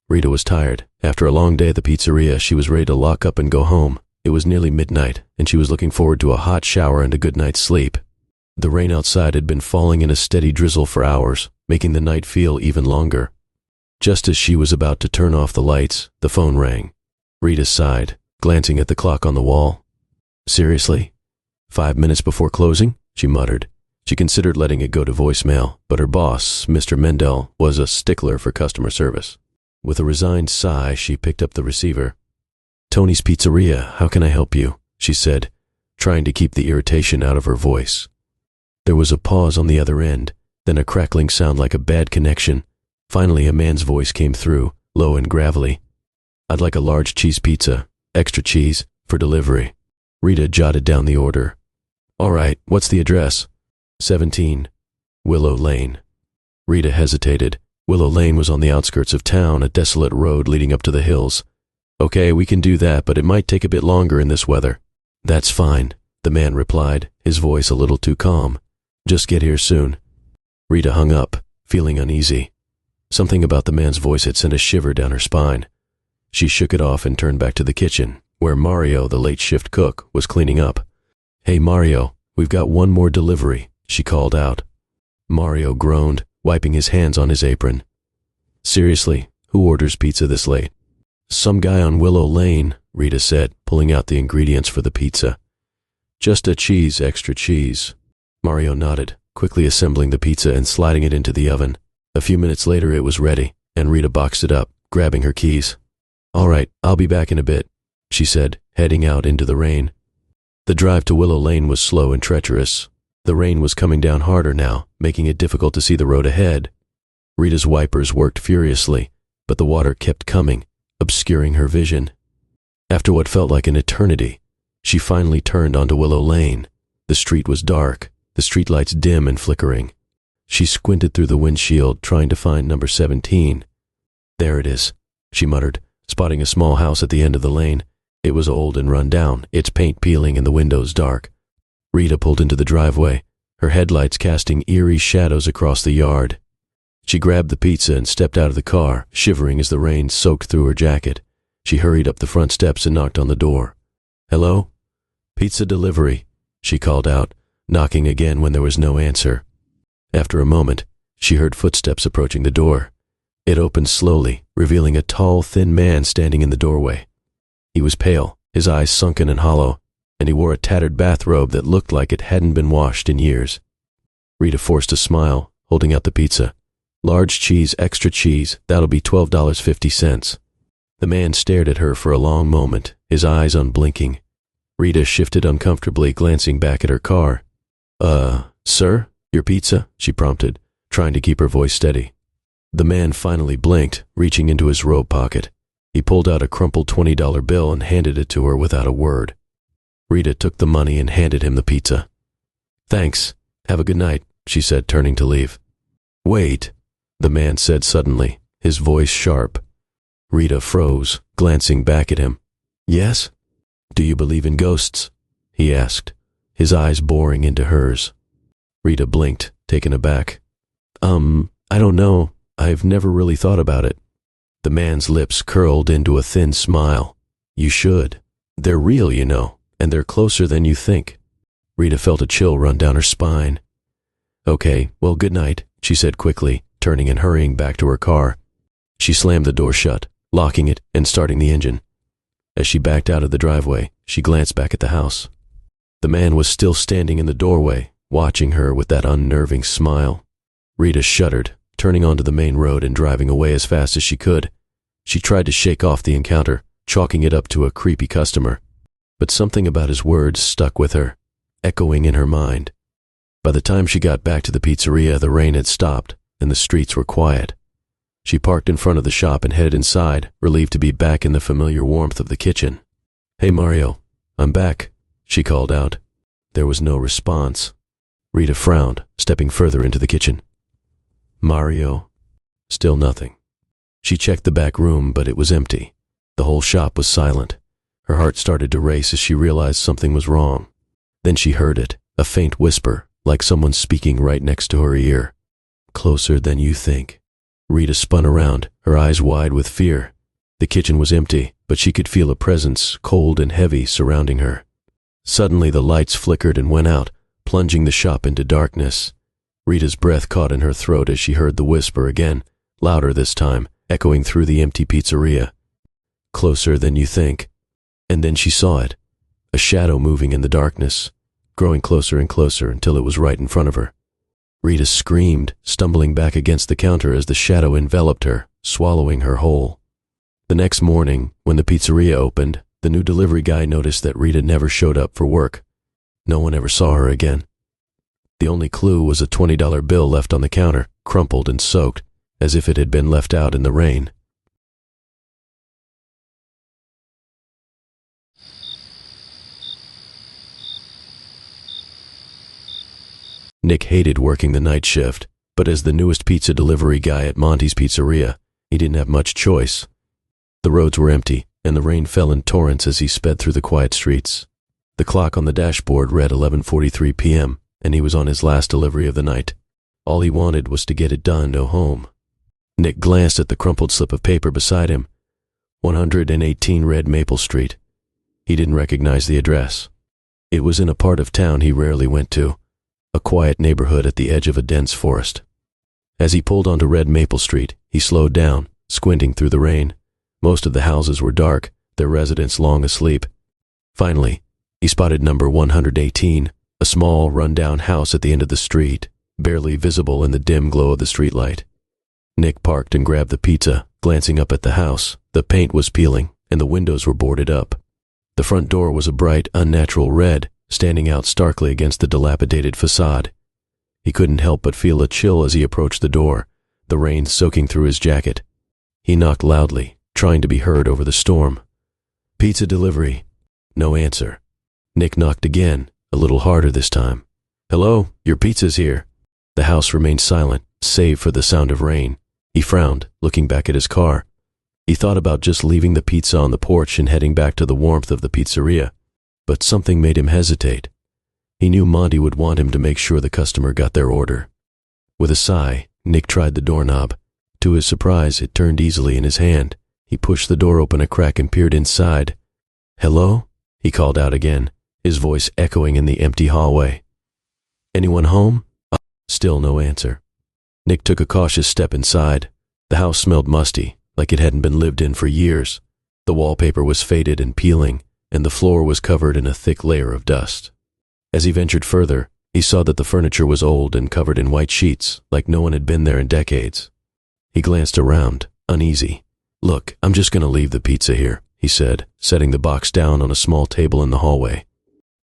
Rita was tired. After a long day at the pizzeria, she was ready to lock up and go home. It was nearly midnight, and she was looking forward to a hot shower and a good night's sleep. The rain outside had been falling in a steady drizzle for hours, making the night feel even longer. Just as she was about to turn off the lights, the phone rang. Rita sighed, glancing at the clock on the wall. Seriously? 5 minutes before closing? She muttered. She considered letting it go to voicemail, but her boss, Mr. Mendel, was a stickler for customer service. With a resigned sigh, she picked up the receiver. "Tony's Pizzeria, how can I help you?" she said, trying to keep the irritation out of her voice. There was a pause on the other end, then a crackling sound like a bad connection. Finally, a man's voice came through, low and gravelly. "I'd like a large cheese pizza, extra cheese, for delivery." Rita jotted down the order. "All right, what's the address?" 17 Willow Lane. Rita hesitated. Willow Lane was on the outskirts of town, a desolate road leading up to the hills. "Okay, we can do that, but it might take a bit longer in this weather." "That's fine," the man replied, his voice a little too calm. "Just get here soon." Rita hung up, feeling uneasy. Something about the man's voice had sent a shiver down her spine. She shook it off and turned back to the kitchen, where Mario, the late shift cook, was cleaning up. "Hey Mario, we've got one more delivery," she called out. Mario groaned, wiping his hands on his apron. "Seriously, who orders pizza this late?" "Some guy on Willow Lane," Rita said, pulling out the ingredients for the pizza. "Just a cheese, extra cheese." Mario nodded, quickly assembling the pizza and sliding it into the oven. A few minutes later it was ready, and Rita boxed it up, grabbing her keys. "All right, I'll be back in a bit," she said, heading out into the rain. The drive to Willow Lane was slow and treacherous. The rain was coming down harder now, making it difficult to see the road ahead. Rita's wipers worked furiously, but the water kept coming, obscuring her vision. After what felt like an eternity, she finally turned onto Willow Lane. The street was dark, the streetlights dim and flickering. She squinted through the windshield, trying to find number 17. "There it is," she muttered, spotting a small house at the end of the lane. It was old and run down, its paint peeling and the windows dark. Rita pulled into the driveway, her headlights casting eerie shadows across the yard. She grabbed the pizza and stepped out of the car, shivering as the rain soaked through her jacket. She hurried up the front steps and knocked on the door. "Hello? Pizza delivery," she called out, knocking again when there was no answer. After a moment, she heard footsteps approaching the door. It opened slowly, revealing a tall, thin man standing in the doorway. He was pale, his eyes sunken and hollow, and he wore a tattered bathrobe that looked like it hadn't been washed in years. Rita forced a smile, holding out the pizza. "Large cheese, extra cheese, that'll be $12.50. The man stared at her for a long moment, his eyes unblinking. Rita shifted uncomfortably, glancing back at her car. Sir, your pizza?" she prompted, trying to keep her voice steady. The man finally blinked, reaching into his robe pocket. He pulled out a crumpled $20 bill and handed it to her without a word. Rita took the money and handed him the pizza. "Thanks. Have a good night," she said, turning to leave. "Wait," the man said suddenly, his voice sharp. Rita froze, glancing back at him. "Yes? Do you believe in ghosts?" he asked, his eyes boring into hers. Rita blinked, taken aback. I don't know. I've never really thought about it." The man's lips curled into a thin smile. "You should. They're real, you know, and they're closer than you think." Rita felt a chill run down her spine. "Okay, well, good night," she said quickly, turning and hurrying back to her car. She slammed the door shut, locking it and starting the engine. As she backed out of the driveway, she glanced back at the house. The man was still standing in the doorway, watching her with that unnerving smile. Rita shuddered, turning onto the main road and driving away as fast as she could. She tried to shake off the encounter, chalking it up to a creepy customer. But something about his words stuck with her, echoing in her mind. By the time she got back to the pizzeria, the rain had stopped and the streets were quiet. She parked in front of the shop and headed inside, relieved to be back in the familiar warmth of the kitchen. "Hey Mario, I'm back," she called out. There was no response. Rita frowned, stepping further into the kitchen. "Mario?" Still nothing. She checked the back room, but it was empty. The whole shop was silent. Her heart started to race as she realized something was wrong. Then she heard it, a faint whisper, like someone speaking right next to her ear. "Closer than you think." Rita spun around, her eyes wide with fear. The kitchen was empty, but she could feel a presence, cold and heavy, surrounding her. Suddenly the lights flickered and went out, plunging the shop into darkness. Rita's breath caught in her throat as she heard the whisper again, louder this time, echoing through the empty pizzeria. Closer than you think. And then she saw it, a shadow moving in the darkness, growing closer and closer until it was right in front of her. Rita screamed, stumbling back against the counter as the shadow enveloped her, swallowing her whole. The next morning, when the pizzeria opened, the new delivery guy noticed that Rita never showed up for work. No one ever saw her again. The only clue was a $20 bill left on the counter, crumpled and soaked, as if it had been left out in the rain. Nick hated working the night shift, but as the newest pizza delivery guy at Monty's Pizzeria, he didn't have much choice. The roads were empty, and the rain fell in torrents as he sped through the quiet streets. The clock on the dashboard read 11:43 p.m., and he was on his last delivery of the night. All he wanted was to get it done, go home. Nick glanced at the crumpled slip of paper beside him. 118 Red Maple Street. He didn't recognize the address. It was in a part of town he rarely went to, a quiet neighborhood at the edge of a dense forest. As he pulled onto Red Maple Street, he slowed down, squinting through the rain. Most of the houses were dark, their residents long asleep. Finally, he spotted number 118, a small, run-down house at the end of the street, barely visible in the dim glow of the streetlight. Nick parked and grabbed the pizza, glancing up at the house. The paint was peeling, and the windows were boarded up. The front door was a bright, unnatural red, standing out starkly against the dilapidated facade. He couldn't help but feel a chill as he approached the door, the rain soaking through his jacket. He knocked loudly, trying to be heard over the storm. "Pizza delivery." No answer. Nick knocked again, a little harder this time. "Hello, your pizza's here." The house remained silent, save for the sound of rain. He frowned, looking back at his car. He thought about just leaving the pizza on the porch and heading back to the warmth of the pizzeria, but something made him hesitate. He knew Monty would want him to make sure the customer got their order. With a sigh, Nick tried the doorknob. To his surprise, it turned easily in his hand. He pushed the door open a crack and peered inside. "Hello?" he called out again, his voice echoing in the empty hallway. "Anyone home?" Still no answer. Nick took a cautious step inside. The house smelled musty, like it hadn't been lived in for years. The wallpaper was faded and peeling, and the floor was covered in a thick layer of dust. As he ventured further, he saw that the furniture was old and covered in white sheets, like no one had been there in decades. He glanced around, uneasy. "Look, I'm just going to leave the pizza here," he said, setting the box down on a small table in the hallway.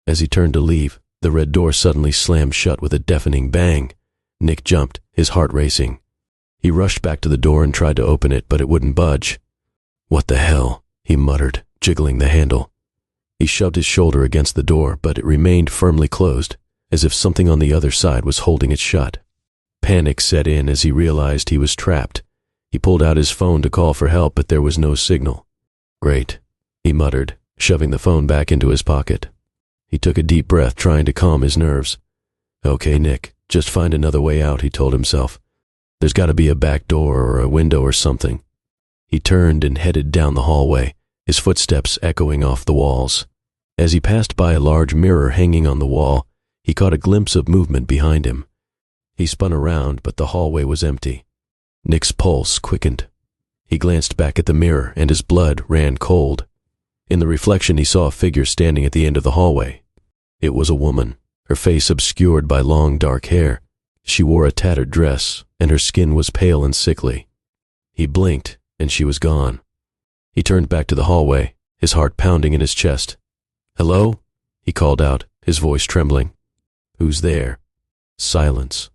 As he turned to leave, the red door suddenly slammed shut with a deafening bang. Nick jumped, his heart racing. He rushed back to the door and tried to open it, but it wouldn't budge. "What the hell?" he muttered, jiggling the handle. He shoved his shoulder against the door, but it remained firmly closed, as if something on the other side was holding it shut. Panic set in as he realized he was trapped. He pulled out his phone to call for help, but there was no signal. "Great," he muttered, shoving the phone back into his pocket. He took a deep breath, trying to calm his nerves. "Okay, Nick, just find another way out," he told himself. "There's got to be a back door or a window or something." He turned and headed down the hallway, his footsteps echoing off the walls. As he passed by a large mirror hanging on the wall, he caught a glimpse of movement behind him. He spun around, but the hallway was empty. Nick's pulse quickened. He glanced back at the mirror, and his blood ran cold. In the reflection, he saw a figure standing at the end of the hallway. It was a woman, her face obscured by long dark hair. She wore a tattered dress, and her skin was pale and sickly. He blinked, and she was gone. He turned back to the hallway, his heart pounding in his chest. "Hello?" he called out, his voice trembling. "Who's there?" Silence.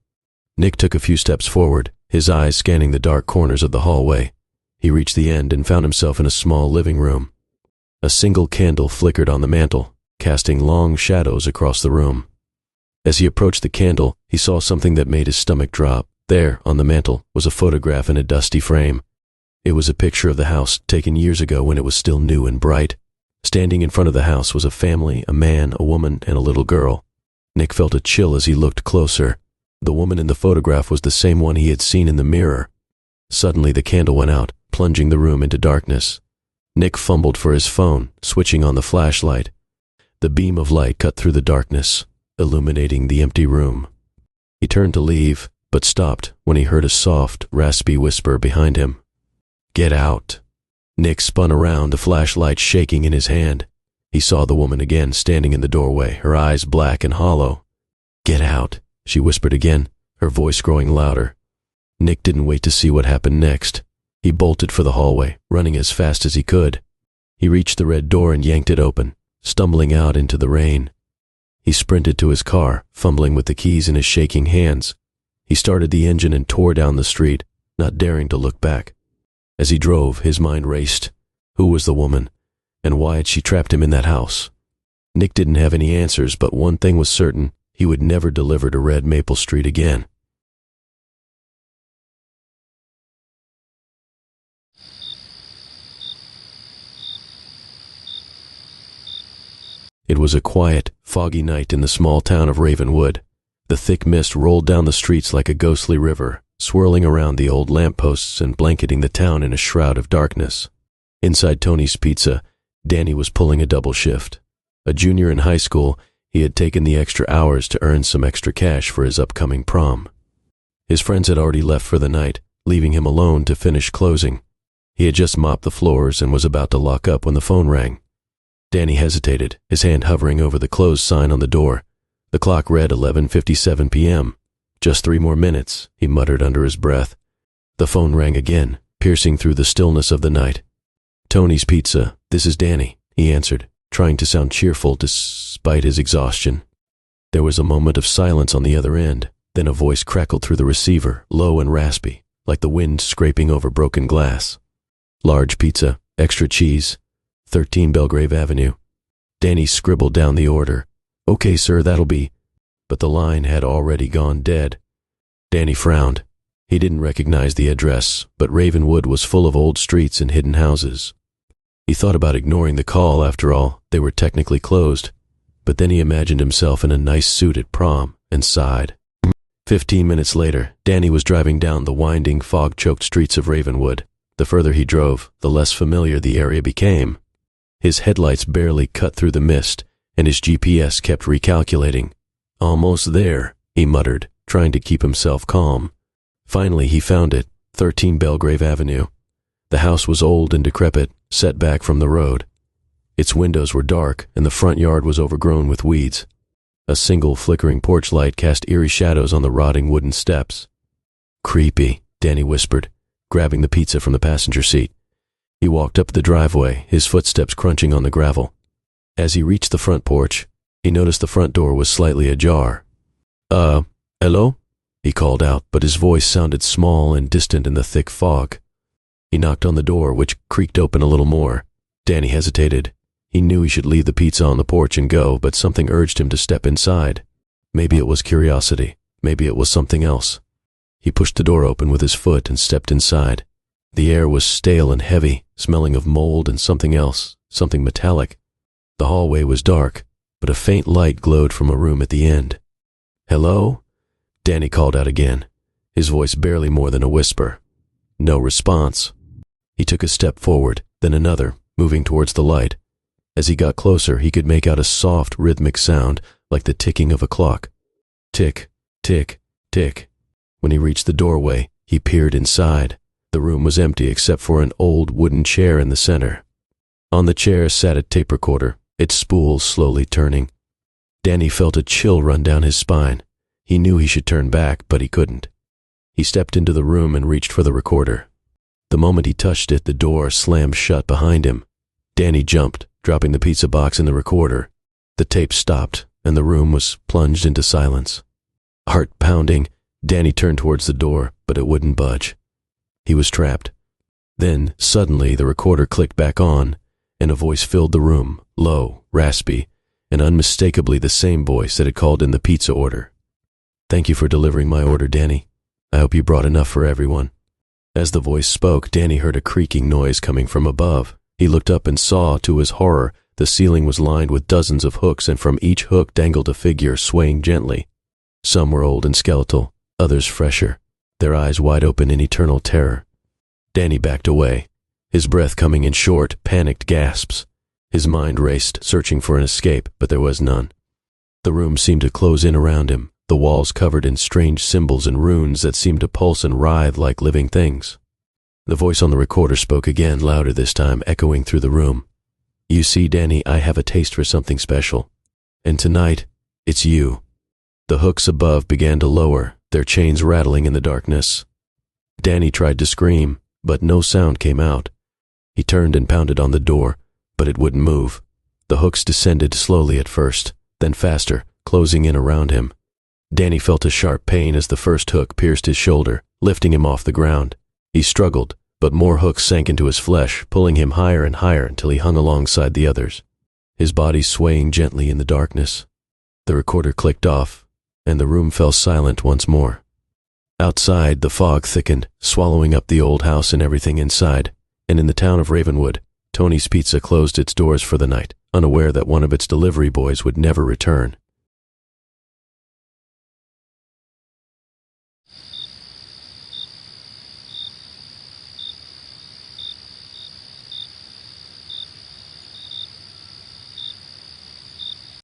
Nick took a few steps forward, his eyes scanning the dark corners of the hallway. He reached the end and found himself in a small living room. A single candle flickered on the mantel, casting long shadows across the room. As he approached the candle, he saw something that made his stomach drop. There, on the mantel, was a photograph in a dusty frame. It was a picture of the house taken years ago when it was still new and bright. Standing in front of the house was a family, a man, a woman, and a little girl. Nick felt a chill as he looked closer. The woman in the photograph was the same one he had seen in the mirror. Suddenly the candle went out, plunging the room into darkness. Nick fumbled for his phone, switching on the flashlight. The beam of light cut through the darkness, illuminating the empty room. He turned to leave, but stopped when he heard a soft, raspy whisper behind him. "Get out." Nick spun around, the flashlight shaking in his hand. He saw the woman again standing in the doorway, her eyes black and hollow. "Get out," she whispered again, her voice growing louder. Nick didn't wait to see what happened next. He bolted for the hallway, running as fast as he could. He reached the red door and yanked it open, stumbling out into the rain. He sprinted to his car, fumbling with the keys in his shaking hands. He started the engine and tore down the street, not daring to look back. As he drove, his mind raced. Who was the woman? And why had she trapped him in that house? Nick didn't have any answers, but one thing was certain: he would never deliver to Red Maple Street again. It was a quiet, foggy night in the small town of Ravenwood. The thick mist rolled down the streets like a ghostly river, swirling around the old lampposts and blanketing the town in a shroud of darkness. Inside Tony's Pizza, Danny was pulling a double shift. A junior in high school, he had taken the extra hours to earn some extra cash for his upcoming prom. His friends had already left for the night, leaving him alone to finish closing. He had just mopped the floors and was about to lock up when the phone rang. Danny hesitated, his hand hovering over the close sign on the door. The clock read 11:57 p.m. "Just 3 more minutes," he muttered under his breath. The phone rang again, piercing through the stillness of the night. "Tony's Pizza, this is Danny," he answered, trying to sound cheerful despite his exhaustion. There was a moment of silence on the other end, then a voice crackled through the receiver, low and raspy, like the wind scraping over broken glass. "Large pizza, extra cheese, 13 Belgrave Avenue." Danny scribbled down the order. "Okay, sir, that'll be..." But the line had already gone dead. Danny frowned. He didn't recognize the address, but Ravenwood was full of old streets and hidden houses. He thought about ignoring the call. After all, they were technically closed. But then he imagined himself in a nice suit at prom and sighed. 15 minutes later, Danny was driving down the winding, fog-choked streets of Ravenwood. The further he drove, the less familiar the area became. His headlights barely cut through the mist, and his GPS kept recalculating. "Almost there," he muttered, trying to keep himself calm. Finally, he found it, 13 Belgrave Avenue. The house was old and decrepit, set back from the road. Its windows were dark, and the front yard was overgrown with weeds. A single flickering porch light cast eerie shadows on the rotting wooden steps. "Creepy," Danny whispered, grabbing the pizza from the passenger seat. He walked up the driveway, his footsteps crunching on the gravel. As he reached the front porch, he noticed the front door was slightly ajar. Hello?" he called out, but his voice sounded small and distant in the thick fog. He knocked on the door, which creaked open a little more. Danny hesitated. He knew he should leave the pizza on the porch and go, but something urged him to step inside. Maybe it was curiosity. Maybe it was something else. He pushed the door open with his foot and stepped inside. The air was stale and heavy, smelling of mold and something else, something metallic. The hallway was dark, but a faint light glowed from a room at the end. "Hello?" Danny called out again, his voice barely more than a whisper. No response. He took a step forward, then another, moving towards the light. As he got closer, he could make out a soft, rhythmic sound, like the ticking of a clock. Tick, tick, tick. When he reached the doorway, he peered inside. The room was empty except for an old wooden chair in the center. On the chair sat a tape recorder, its spools slowly turning. Danny felt a chill run down his spine. He knew he should turn back, but he couldn't. He stepped into the room and reached for the recorder. The moment he touched it, the door slammed shut behind him. Danny jumped, dropping the pizza box in the recorder. The tape stopped, and the room was plunged into silence. Heart pounding, Danny turned towards the door, but it wouldn't budge. He was trapped. Then, suddenly, the recorder clicked back on, and a voice filled the room, low, raspy, and unmistakably the same voice that had called in the pizza order. "Thank you for delivering my order, Danny. I hope you brought enough for everyone." As the voice spoke, Danny heard a creaking noise coming from above. He looked up and saw, to his horror, the ceiling was lined with dozens of hooks, and from each hook dangled a figure swaying gently. Some were old and skeletal, others fresher, their eyes wide open in eternal terror. Danny backed away, his breath coming in short, panicked gasps. His mind raced, searching for an escape, but there was none. The room seemed to close in around him, the walls covered in strange symbols and runes that seemed to pulse and writhe like living things. The voice on the recorder spoke again, louder this time, echoing through the room. "You see, Danny, I have a taste for something special. And tonight, it's you." The hooks above began to lower, their chains rattling in the darkness. Danny tried to scream, but no sound came out. He turned and pounded on the door, but it wouldn't move. The hooks descended slowly at first, then faster, closing in around him. Danny felt a sharp pain as the first hook pierced his shoulder, lifting him off the ground. He struggled, but more hooks sank into his flesh, pulling him higher and higher until he hung alongside the others, his body swaying gently in the darkness. The recorder clicked off, and the room fell silent once more. Outside, the fog thickened, swallowing up the old house and everything inside, and in the town of Ravenwood, Tony's Pizza closed its doors for the night, unaware that one of its delivery boys would never return.